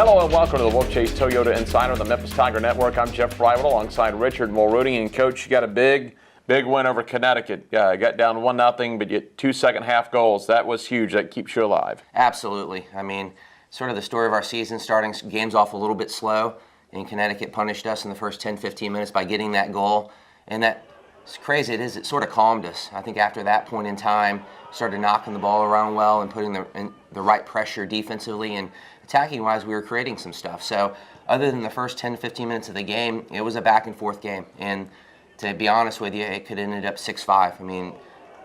Hello and welcome to the Wolfchase Toyota Insider on the Memphis Tiger Network. I'm Jeff Brightwell alongside Richard Mulrooney. And Coach, you got a big win over Connecticut. Got down 1-0, but you 2 second-half goals. That was huge. That keeps you alive. Absolutely. I mean, sort of the story of our season, starting games off a little bit slow, and Connecticut punished us in the first 10-15 minutes by getting that goal. And that, as crazy it is, it sort of calmed us. I think after that point in time, started knocking the ball around well and putting the right pressure defensively, and attacking-wise, we were creating some stuff. So other than the first 10-15 minutes of the game, it was a back-and-forth game. And to be honest with you, it could have ended up 6-5. I mean,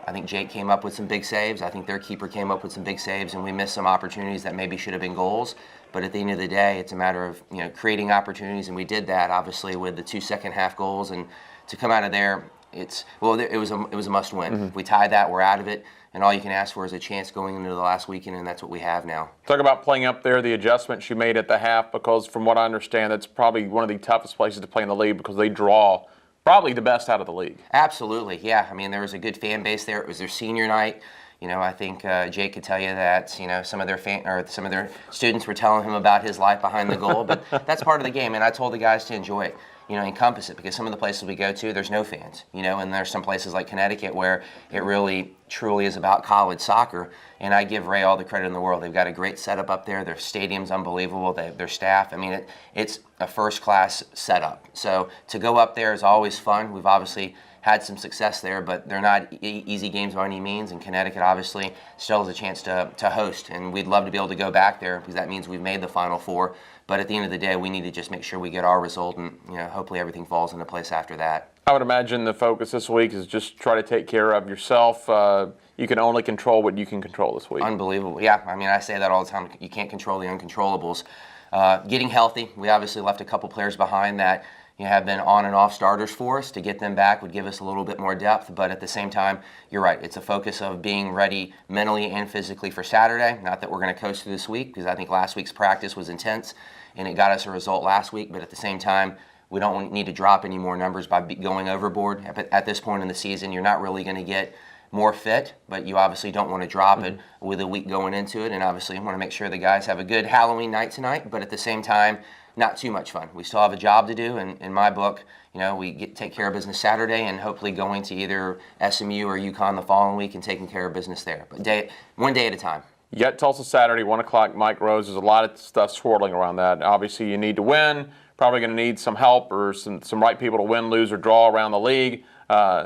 I think Jake came up with some big saves. I think their keeper came up with some big saves, and we missed some opportunities that maybe should have been goals. But at the end of the day, it's a matter of creating opportunities, and we did that obviously with the 2 second-half goals. And to come out of there, it was a must-win. Mm-hmm. If we tie that, we're out of it. And all you can ask for is a chance going into the last weekend, and that's what we have now. Talk about playing up there, the adjustments you made at the half, because from what I understand, that's probably one of the toughest places to play in the league because they draw probably the best out of the league. Absolutely, yeah. I mean, there was a good fan base there. It was their senior night. I think Jake could tell you that some of their students were telling him about his life behind the goal, but that's part of the game. And I told the guys to enjoy it. Encompass it, because some of the places we go to, there's no fans, and there's some places like Connecticut where it really, truly is about college soccer, and I give Ray all the credit in the world. They've got a great setup up there. Their stadium's unbelievable. Their staff, I mean, it's a first-class setup. So to go up there is always fun. We've obviously had some success there, but they're not easy games by any means, and Connecticut obviously still has a chance to host, and we'd love to be able to go back there because that means we've made the Final Four. But at the end of the day, we need to just make sure we get our result, and hopefully everything falls into place after that. I would imagine the focus this week is just try to take care of yourself. You can only control what you can control this week. Unbelievable. Yeah, I mean, I say that all the time. You can't control the uncontrollables. Getting healthy, we obviously left a couple players behind that have been on and off starters for us. To get them back would give us a little bit more depth, but at the same time, you're right. It's a focus of being ready mentally and physically for Saturday. Not that we're going to coast through this week, because I think last week's practice was intense, and it got us a result last week, but at the same time, we don't need to drop any more numbers by going overboard. At this point in the season, you're not really going to get more fit, but you obviously don't want to drop it with a week going into it, and obviously you want to make sure the guys have a good Halloween night tonight, but at the same time, not too much fun. We still have a job to do, and in my book, we take care of business Saturday and hopefully going to either SMU or UConn the following week and taking care of business there. But one day at a time. You got Tulsa Saturday, 1 o'clock, Mike Rose. There's a lot of stuff swirling around that. Obviously, you need to win. Probably going to need some help or some right people to win, lose, or draw around the league.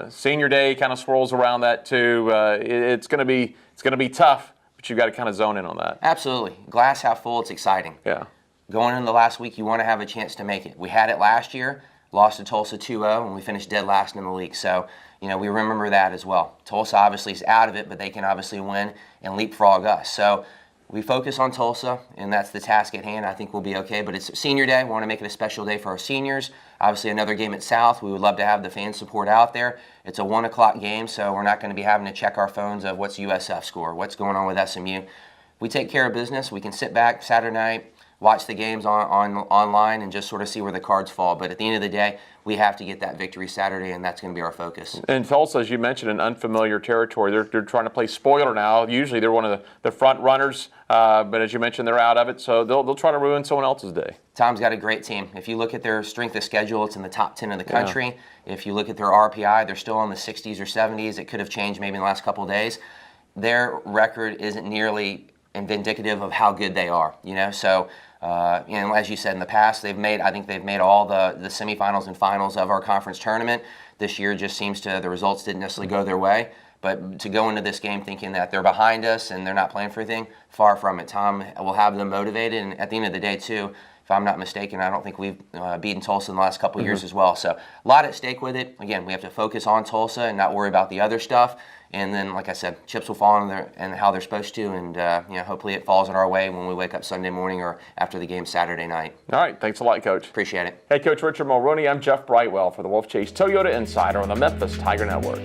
Senior day kind of swirls around that too. It's going to be tough, but you've got to kind of zone in on that. Absolutely. Glass half full. It's exciting. Yeah. Going into the last week, you want to have a chance to make it. We had it last year, lost to Tulsa 2-0, and we finished dead last in the league. So, we remember that as well. Tulsa obviously is out of it, but they can obviously win and leapfrog us. So we focus on Tulsa, and that's the task at hand. I think we'll be okay, but it's senior day. We want to make it a special day for our seniors. Obviously, another game at South. We would love to have the fan support out there. It's a 1 o'clock game, so we're not going to be having to check our phones of what's USF score, what's going on with SMU. We take care of business. We can sit back Saturday night, watch the games online, and just sort of see where the cards fall. But at the end of the day, we have to get that victory Saturday, and that's going to be our focus. And Tulsa, as you mentioned, in unfamiliar territory. They're trying to play spoiler now. Usually they're one of the front runners, but as you mentioned, they're out of it, so they'll try to ruin someone else's day. Tom's got a great team. If you look at their strength of schedule, it's in the top 10 of the country. Yeah. If you look at their RPI, they're still in the 60s or 70s. It could have changed maybe in the last couple of days. Their record isn't nearly indicative of how good they are, so as you said in the past, I think they've made all the semifinals and finals of our conference tournament. This year just seems the results didn't necessarily go their way, but to go into this game thinking that they're behind us and they're not playing for anything, far from it. Tom will have them motivated, and at the end of the day too, if I'm not mistaken, I don't think we've beaten Tulsa in the last couple of years as well. So a lot at stake with it. Again, we have to focus on Tulsa and not worry about the other stuff. And then, like I said, chips will fall in there and how they're supposed to, and hopefully it falls in our way when we wake up Sunday morning or after the game Saturday night. All right, thanks a lot, Coach. Appreciate it. Hey, Coach Richard Mulrooney, I'm Jeff Brightwell for the Wolfchase Toyota Insider on the Memphis Tiger Network.